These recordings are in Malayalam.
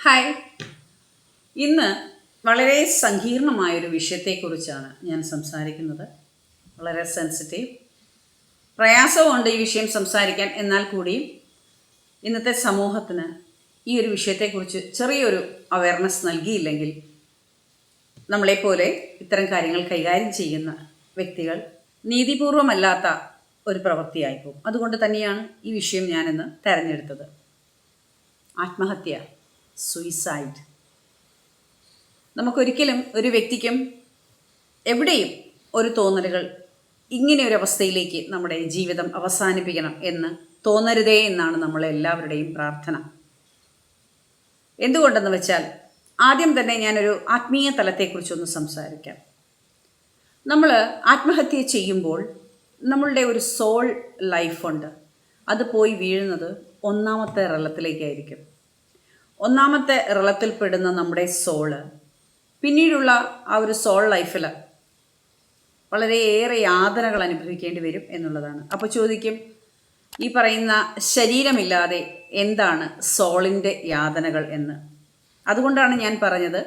ഹായ്. ഇന്ന് വളരെ സങ്കീർണമായൊരു വിഷയത്തെക്കുറിച്ചാണ് ഞാൻ സംസാരിക്കുന്നത്. വളരെ സെൻസിറ്റീവ്, പ്രയാസമുണ്ട് ഈ വിഷയം സംസാരിക്കാൻ. എന്നാൽ കൂടിയും ഇന്നത്തെ സമൂഹത്തിന് ഈ ഒരു വിഷയത്തെക്കുറിച്ച് ചെറിയൊരു അവയർനെസ് നൽകിയില്ലെങ്കിൽ നമ്മളെപ്പോലെ ഇത്തരം കാര്യങ്ങൾ കൈകാര്യം ചെയ്യുന്ന വ്യക്തികൾ നീതിപൂർവമല്ലാത്ത ഒരു പ്രവൃത്തിയായിപ്പോകും. അതുകൊണ്ട് തന്നെയാണ് ഈ വിഷയം ഞാനിന്ന് തിരഞ്ഞെടുത്തത്. ആത്മഹത്യ, സൂയിസൈഡ്. നമുക്കൊരിക്കലും ഒരു വ്യക്തിക്കും എവിടെയും ഒരു തോന്നലുകൾ ഇങ്ങനെ ഒരു അവസ്ഥയിലേക്ക് നമ്മുടെ ജീവിതം അവസാനിപ്പിക്കണം എന്ന് തോന്നരുതേ എന്നാണ് നമ്മളെല്ലാവരുടെയും പ്രാർത്ഥന. എന്തുകൊണ്ടെന്ന് വെച്ചാൽ, ആദ്യം തന്നെ ഞാനൊരു ആത്മീയ തലത്തെക്കുറിച്ചൊന്ന് സംസാരിക്കാം. നമ്മൾ ആത്മഹത്യ ചെയ്യുമ്പോൾ നമ്മളുടെ ഒരു സോൾ ലൈഫുണ്ട്, അത് പോയി വീഴുന്നത് ഒന്നാമത്തെ റലത്തിലേക്കായിരിക്കും. ഒന്നാമത്തെ റലത്തിൽപ്പെടുന്ന നമ്മുടെ സോള് പിന്നീടുള്ള ആ ഒരു സോൾ ലൈഫിൽ വളരെയേറെ യാതനകൾ അനുഭവിക്കേണ്ടി വരും എന്നുള്ളതാണ്. അപ്പോൾ ചോദിക്കും, ഈ പറയുന്ന ശരീരമില്ലാതെ എന്താണ് സോളിൻ്റെ യാതനകൾ എന്ന്. അതുകൊണ്ടാണ് ഞാൻ പറഞ്ഞത്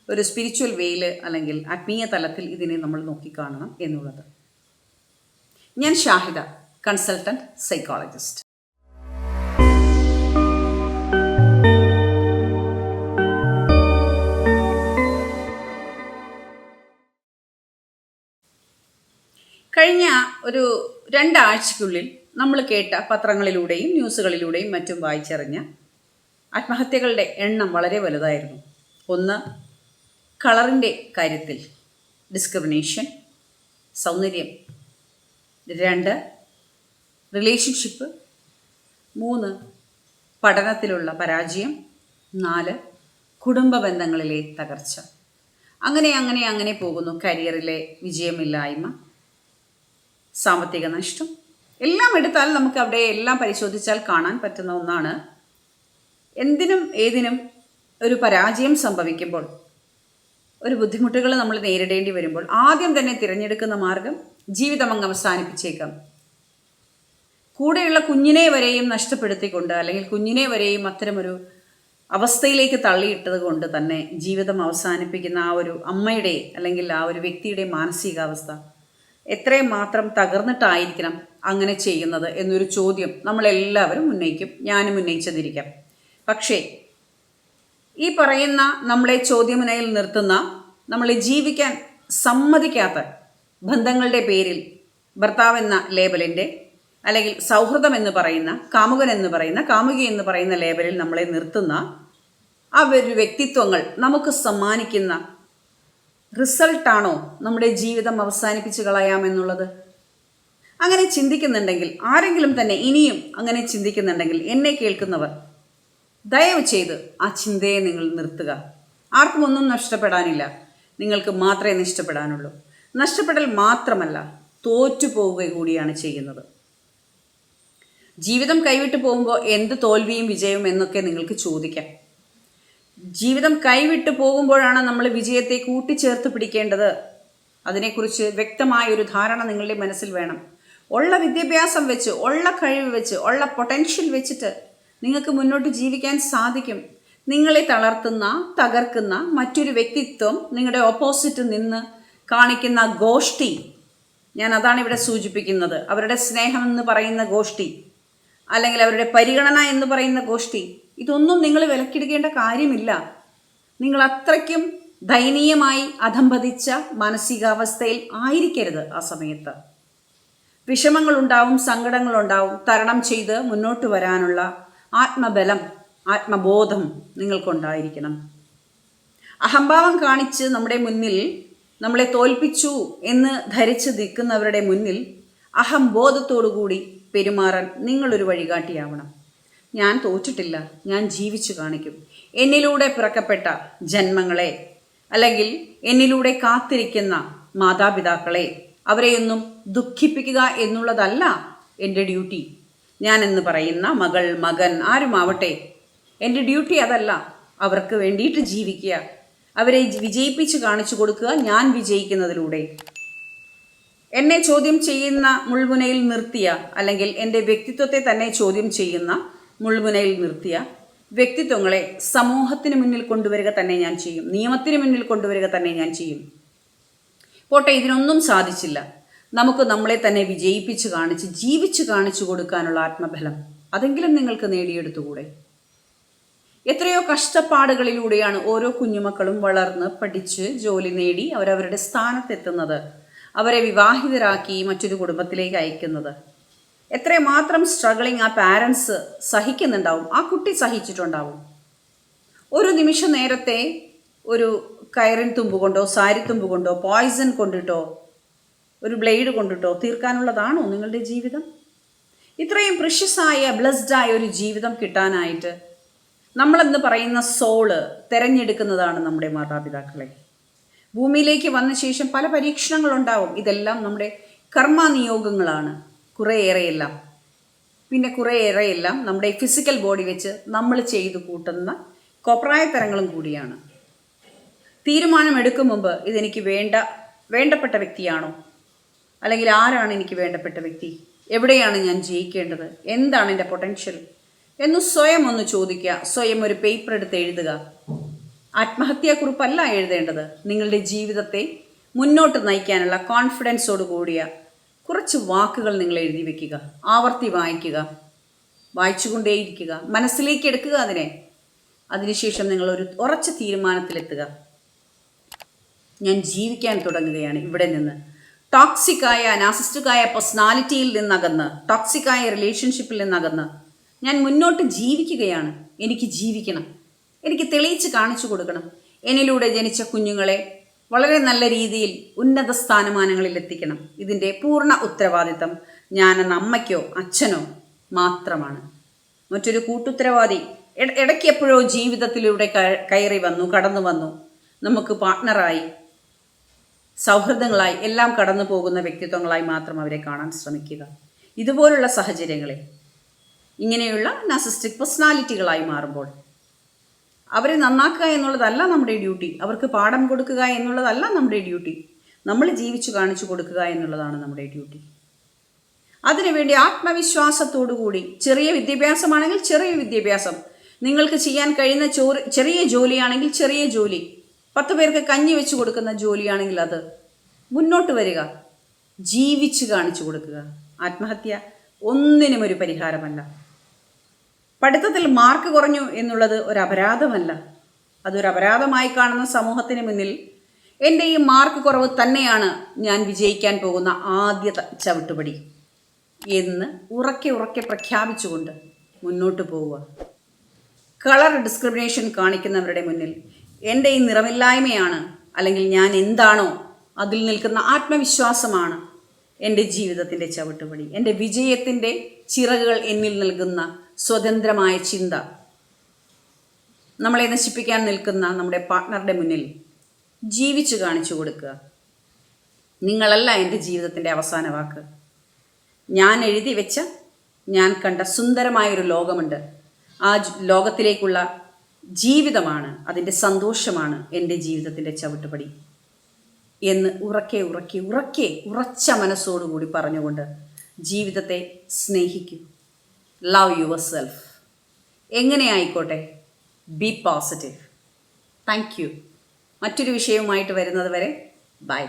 ഒരു സ്പിരിച്വൽ വേയിൽ അല്ലെങ്കിൽ ആത്മീയ തലത്തിൽ ഇതിനെ നമ്മൾ നോക്കിക്കാണണം എന്നുള്ളത്. ഞാൻ ഷാഹിദ, കൺസൾട്ടൻറ്റ് സൈക്കോളജിസ്റ്റ്. കഴിഞ്ഞ ഒരു 2 ആഴ്ചയ്ക്കുള്ളിൽ നമ്മൾ കേട്ട പത്രങ്ങളിലൂടെയും ന്യൂസുകളിലൂടെയും മറ്റും വായിച്ചറിഞ്ഞ ആത്മഹത്യകളുടെ എണ്ണം വളരെ വലുതായിരുന്നു. ഒന്ന്, കളറിൻ്റെ കാര്യത്തിൽ ഡിസ്ക്രിമിനേഷൻ, സൗന്ദര്യം. 2, റിലേഷൻഷിപ്പ്. 3, പഠനത്തിലുള്ള പരാജയം. 4, കുടുംബ ബന്ധങ്ങളിലെ തകർച്ച. അങ്ങനെ പോകുന്നു. കരിയറിലെ വിജയമില്ലായ്മ, സാമ്പത്തിക നഷ്ടം. എല്ലാം എടുത്താൽ നമുക്ക് അവിടെ എല്ലാം പരിശോധിച്ചാൽ കാണാൻ പറ്റുന്ന ഒന്നാണ്, എന്തിനും ഏതിനും ഒരു പരാജയം സംഭവിക്കുമ്പോൾ, ഒരു ബുദ്ധിമുട്ടുകൾ നമ്മൾ നേരിടേണ്ടി വരുമ്പോൾ ആദ്യം തന്നെ തിരഞ്ഞെടുക്കുന്ന മാർഗം ജീവിതം അങ്ങ് അവസാനിപ്പിച്ചേക്കാം. കൂടെയുള്ള കുഞ്ഞിനെ വരെയും നഷ്ടപ്പെടുത്തിക്കൊണ്ട്, അല്ലെങ്കിൽ കുഞ്ഞിനെ വരെയും അത്തരമൊരു അവസ്ഥയിലേക്ക് തള്ളിയിട്ടത് കൊണ്ട് തന്നെ ജീവിതം അവസാനിപ്പിക്കുന്ന ആ ഒരു അമ്മയുടെ അല്ലെങ്കിൽ ആ ഒരു വ്യക്തിയുടെ മാനസികാവസ്ഥ എത്രയും മാത്രം തകർന്നിട്ടായിരിക്കണം അങ്ങനെ ചെയ്യുന്നത് എന്നൊരു ചോദ്യം നമ്മളെല്ലാവരും ഉന്നയിക്കും. ഞാനും ഉന്നയിച്ചതിരിക്കാം. പക്ഷേ ഈ പറയുന്ന നമ്മളെ ചോദ്യമുനയിൽ നിർത്തുന്ന, നമ്മളെ ജീവിക്കാൻ സമ്മതിക്കാത്ത ബന്ധങ്ങളുടെ പേരിൽ ഭർത്താവ് എന്ന ലേബലിൻ്റെ, അല്ലെങ്കിൽ സൗഹൃദം എന്ന് പറയുന്ന, കാമുകൻ എന്ന് പറയുന്ന, കാമുകി എന്ന് പറയുന്ന ലേബലിൽ നമ്മളെ നിർത്തുന്ന ആ ഒരു വ്യക്തിത്വങ്ങൾ നമുക്ക് സമ്മാനിക്കുന്ന റിസൾട്ടാണോ നമ്മുടെ ജീവിതം അവസാനിപ്പിച്ച് കളയാമെന്നുള്ളത്? അങ്ങനെ ചിന്തിക്കുന്നുണ്ടെങ്കിൽ, ആരെങ്കിലും തന്നെ ഇനിയും അങ്ങനെ ചിന്തിക്കുന്നുണ്ടെങ്കിൽ, എന്നെ കേൾക്കുന്നവർ ദയവ് ചെയ്ത് ആ ചിന്തയെ നിങ്ങൾ നിർത്തുക. ആർക്കും ഒന്നും നഷ്ടപ്പെടാനില്ല, നിങ്ങൾക്ക് മാത്രമേ നഷ്ടപ്പെടാനുള്ളൂ. നഷ്ടപ്പെടൽ മാത്രമല്ല, തോറ്റുപോവുക കൂടിയാണ് ചെയ്യുന്നത്. ജീവിതം കൈവിട്ടു പോകുമ്പോൾ എന്ത് തോൽവിയും വിജയവും എന്നൊക്കെ നിങ്ങൾക്ക് ചോദിക്കാം. ജീവിതം കൈവിട്ടു പോകുമ്പോഴാണ് നമ്മൾ വിജയത്തെ കൂട്ടിച്ചേർത്ത് പിടിക്കേണ്ടത്. അതിനെക്കുറിച്ച് വ്യക്തമായൊരു ധാരണ നിങ്ങളുടെ മനസ്സിൽ വേണം. ഉള്ള വിദ്യാഭ്യാസം വെച്ച്, ഉള്ള കഴിവ് വെച്ച്, ഉള്ള പൊട്ടൻഷ്യൽ വെച്ചിട്ട് നിങ്ങൾക്ക് മുന്നോട്ട് ജീവിക്കാൻ സാധിക്കും. നിങ്ങളെ തളർത്തുന്ന, തകർക്കുന്ന മറ്റൊരു വ്യക്തിത്വം, നിങ്ങളുടെ ഓപ്പോസിറ്റ് നിന്ന് കാണിക്കുന്ന ഗോഷ്ടി, ഞാൻ അതാണ് ഇവിടെ സൂചിപ്പിക്കുന്നത്. അവരുടെ സ്നേഹം എന്ന് പറയുന്ന ഗോഷ്ടി, അല്ലെങ്കിൽ അവരുടെ പരിഗണന എന്ന് പറയുന്ന ഗോഷ്ടി, ഇതൊന്നും നിങ്ങൾ വിലക്കെടുക്കേണ്ട കാര്യമില്ല. നിങ്ങൾ അത്രയ്ക്കും ദയനീയമായി അധംപതിച്ച മാനസികാവസ്ഥയിൽ ആയിരിക്കരുത് ആ സമയത്ത്. വിഷമങ്ങളുണ്ടാവും, സങ്കടങ്ങളുണ്ടാവും. തരണം ചെയ്ത് മുന്നോട്ട് വരാനുള്ള ആത്മബലം, ആത്മബോധം നിങ്ങൾക്കുണ്ടായിരിക്കണം. അഹംഭാവം കാണിച്ച് നമ്മുടെ മുന്നിൽ നമ്മളെ തോൽപ്പിച്ചു എന്ന് ധരിച്ച് നിൽക്കുന്നവരുടെ മുന്നിൽ അഹംബോധത്തോടുകൂടി പെരുമാറാൻ നിങ്ങളൊരു വഴികാട്ടിയാവണം. ഞാൻ തോറ്റിട്ടില്ല, ഞാൻ ജീവിച്ചു കാണിക്കും. എന്നിലൂടെ പിറക്കപ്പെട്ട ജന്മങ്ങളെ, അല്ലെങ്കിൽ എന്നിലൂടെ കാത്തിരിക്കുന്ന മാതാപിതാക്കളെ, അവരെയൊന്നും ദുഃഖിപ്പിക്കുക എന്നുള്ളതല്ല എൻ്റെ ഡ്യൂട്ടി. ഞാൻ എന്ന് പറയുന്ന മകൾ, മകൻ, ആരുമാവട്ടെ, എൻ്റെ ഡ്യൂട്ടി അതല്ല. അവർക്ക് വേണ്ടിയിട്ട് ജീവിക്കുക, അവരെ വിജയിപ്പിച്ച് കാണിച്ചു കൊടുക്കുക, ഞാൻ വിജയിക്കുന്നതിലൂടെ. എന്നെ ചോദ്യം ചെയ്യുന്ന മുൾമുനയിൽ നിർത്തിയ, അല്ലെങ്കിൽ എൻ്റെ വ്യക്തിത്വത്തെ തന്നെ ചോദ്യം ചെയ്യുന്ന മുൾമുനയിൽ നിർത്തിയ വ്യക്തിത്വങ്ങളെ സമൂഹത്തിന് മുന്നിൽ കൊണ്ടുവരിക തന്നെ ഞാൻ ചെയ്യും, നിയമത്തിന് മുന്നിൽ കൊണ്ടുവരിക തന്നെ ഞാൻ ചെയ്യും. പോട്ടെ, ഇതിനൊന്നും സാധിച്ചില്ല, നമുക്ക് നമ്മളെ തന്നെ വിജയിപ്പിച്ച് കാണിച്ച് ജീവിച്ച് കാണിച്ചു കൊടുക്കാനുള്ള ആത്മബലം അതെങ്കിലും നിങ്ങൾക്ക് നേടിയെടുത്തുകൂടെ? എത്രയോ കഷ്ടപ്പാടുകളിലൂടെയാണ് ഓരോ കുഞ്ഞുമക്കളും വളർന്ന് പഠിച്ച് ജോലി നേടി അവരവരുടെ സ്ഥാനത്തെത്തുന്നത്, അവരെ വിവാഹിതരാക്കി മറ്റൊരു കുടുംബത്തിലേക്ക് അയക്കുന്നത്. എത്രമാത്രം സ്ട്രഗിളിങ് ആ പാരൻസ് സഹിക്കുന്നുണ്ടാവും, ആ കുട്ടി സഹിച്ചിട്ടുണ്ടാവും. ഒരു നിമിഷ നേരത്തെ ഒരു കയറിൻ തുമ്പ് കൊണ്ടോ സാരി തുമ്പ് കൊണ്ടോ പോയിസൺ കൊണ്ടിട്ടോ ഒരു ബ്ലേഡ് കൊണ്ടിട്ടോ തീർക്കാനുള്ളതാണോ നിങ്ങളുടെ ജീവിതം? ഇത്രയും പ്രഷ്യസായ ബ്ലെസ്ഡായ ഒരു ജീവിതം കിട്ടാനായിട്ട് നമ്മളെന്ന് പറയുന്ന സോള് തിരഞ്ഞെടുക്കുന്നതാണ് നമ്മുടെ മാതാപിതാക്കളെ. ഭൂമിയിലേക്ക് വന്ന ശേഷം പല പരീക്ഷണങ്ങളുണ്ടാവും. ഇതെല്ലാം നമ്മുടെ കർമ്മനിയോഗങ്ങളാണ്. കുറേയേറെയെല്ലാം നമ്മുടെ ഫിസിക്കൽ ബോഡി വെച്ച് നമ്മൾ ചെയ്തു കൂട്ടുന്ന കോപ്രായത്തരങ്ങളും കൂടിയാണ്. തീരുമാനമെടുക്കും മുമ്പ് ഇതെനിക്ക് വേണ്ടപ്പെട്ട വ്യക്തിയാണോ, അല്ലെങ്കിൽ ആരാണ് എനിക്ക് വേണ്ടപ്പെട്ട വ്യക്തി, എവിടെയാണ് ഞാൻ ജയിക്കേണ്ടത്, എന്താണ് എൻ്റെ പൊട്ടൻഷ്യൽ എന്ന് സ്വയം ഒന്ന് ചോദിക്കുക. സ്വയം ഒരു പേപ്പർ എടുത്ത് എഴുതുക. ആത്മഹത്യാക്കുറിപ്പല്ല എഴുതേണ്ടത്. നിങ്ങളുടെ ജീവിതത്തെ മുന്നോട്ട് നയിക്കാനുള്ള കോൺഫിഡൻസോട് കൂടിയ കുറച്ച് വാക്കുകൾ നിങ്ങൾ എഴുതി വയ്ക്കുക. ആവർത്തി വായിക്കുക, വായിച്ചുകൊണ്ടേയിരിക്കുക, മനസ്സിലേക്ക് എടുക്കുക അതിനുശേഷം നിങ്ങളൊരു ഉറച്ച തീരുമാനത്തിലെത്തുക. ഞാൻ ജീവിക്കാൻ തുടങ്ങുകയാണ് ഇവിടെ നിന്ന്. ടോക്സിക്കായ നാർസിസ്റ്റിക്കായ പേഴ്സണാലിറ്റിയിൽ നിന്നകന്ന്, ടോക്സിക്കായ റിലേഷൻഷിപ്പിൽ നിന്നകന്ന് ഞാൻ മുന്നോട്ട് ജീവിക്കുകയാണ്. എനിക്ക് ജീവിക്കണം, എനിക്ക് തെളിയിച്ച് കാണിച്ചു കൊടുക്കണം. എന്നിലൂടെ ജനിച്ച കുഞ്ഞുങ്ങളെ വളരെ നല്ല രീതിയിൽ ഉന്നത സ്ഥാനമാനങ്ങളിൽ എത്തിക്കണം. ഇതിൻ്റെ പൂർണ്ണ ഉത്തരവാദിത്തം ഞാനെന്ന അമ്മയ്ക്കോ അച്ഛനോ മാത്രമാണ്. മറ്റൊരു കൂട്ടുത്തരവാദി ഇടയ്ക്ക് എപ്പോഴോ ജീവിതത്തിലൂടെ കടന്നു വന്നു നമുക്ക് പാർട്ട്ണറായി, സൗഹൃദങ്ങളായി എല്ലാം കടന്നു പോകുന്ന വ്യക്തിത്വങ്ങളായി മാത്രം അവരെ കാണാൻ ശ്രമിക്കുക. ഇതുപോലുള്ള സാഹചര്യങ്ങളെ ഇങ്ങനെയുള്ള നാർസിസ്റ്റിക് പേഴ്സണാലിറ്റികളായി മാറുമ്പോൾ അവരെ നന്നാക്കുക എന്നുള്ളതല്ല നമ്മുടെ ഡ്യൂട്ടി, അവർക്ക് പാഠം കൊടുക്കുക എന്നുള്ളതല്ല നമ്മുടെ ഡ്യൂട്ടി, നമ്മൾ ജീവിച്ചു കാണിച്ചു കൊടുക്കുക എന്നുള്ളതാണ് നമ്മുടെ ഡ്യൂട്ടി. അതിനുവേണ്ടി ആത്മവിശ്വാസത്തോടു കൂടി, ചെറിയ വിദ്യാഭ്യാസമാണെങ്കിൽ ചെറിയ വിദ്യാഭ്യാസം, നിങ്ങൾക്ക് ചെയ്യാൻ കഴിയുന്ന ചെറിയ ജോലിയാണെങ്കിൽ ചെറിയ ജോലി, 10 പേർക്ക് കഞ്ഞി വെച്ച് കൊടുക്കുന്ന ജോലിയാണെങ്കിൽ അത് മുന്നോട്ട് വരിക, ജീവിച്ച് കാണിച്ചു കൊടുക്കുക. ആത്മഹത്യ ഒന്നിനും ഒരു പരിഹാരമല്ല. പഠിത്തത്തിൽ മാർക്ക് കുറഞ്ഞു എന്നുള്ളത് ഒരു അപരാധമല്ല. അതൊരു അപരാധമായി കാണുന്ന സമൂഹത്തിന് മുന്നിൽ എൻ്റെ ഈ മാർക്ക് കുറവ് തന്നെയാണ് ഞാൻ വിജയിക്കാൻ പോകുന്ന ആദ്യ ചവിട്ടുപടി എന്ന് ഉറക്കെ പ്രഖ്യാപിച്ചുകൊണ്ട് മുന്നോട്ട് പോവുക. കളർ ഡിസ്ക്രിമിനേഷൻ കാണിക്കുന്നവരുടെ മുന്നിൽ എൻ്റെ ഈ നിറമില്ലായ്മയാണ്, അല്ലെങ്കിൽ ഞാൻ എന്താണോ അതിൽ നിൽക്കുന്ന ആത്മവിശ്വാസമാണ് എൻ്റെ ജീവിതത്തിൻ്റെ ചവിട്ടുപടി, എൻ്റെ വിജയത്തിൻ്റെ ചിറകുകൾ എന്നിൽ നൽകുന്ന സ്വതന്ത്രമായ ചിന്ത. നമ്മളെ നശിപ്പിക്കാൻ നിൽക്കുന്ന നമ്മുടെ പാർട്ട്ണറുടെ മുന്നിൽ ജീവിച്ചു കാണിച്ചു കൊടുക്കുക. നിങ്ങളല്ല എൻ്റെ ജീവിതത്തിൻ്റെ അവസാന വാക്ക്. ഞാൻ എഴുതി വെച്ച, ഞാൻ കണ്ട സുന്ദരമായൊരു ലോകമുണ്ട്. ആ ലോകത്തിലേക്കുള്ള ജീവിതമാണ്, അതിൻ്റെ സന്തോഷമാണ് എൻ്റെ ജീവിതത്തിൻ്റെ ചവിട്ടുപടി എന്ന് ഉറച്ച മനസ്സോടുകൂടി പറഞ്ഞുകൊണ്ട് ജീവിതത്തെ സ്നേഹിക്കൂ. Love your self. എങ്ങനെ ആയിക്കോട്ടെ, ബി പോസിറ്റീവ്. Thank you. മറ്റൊരു വിഷയവുമായിട്ട് വരുന്നത് വരെ ബൈ.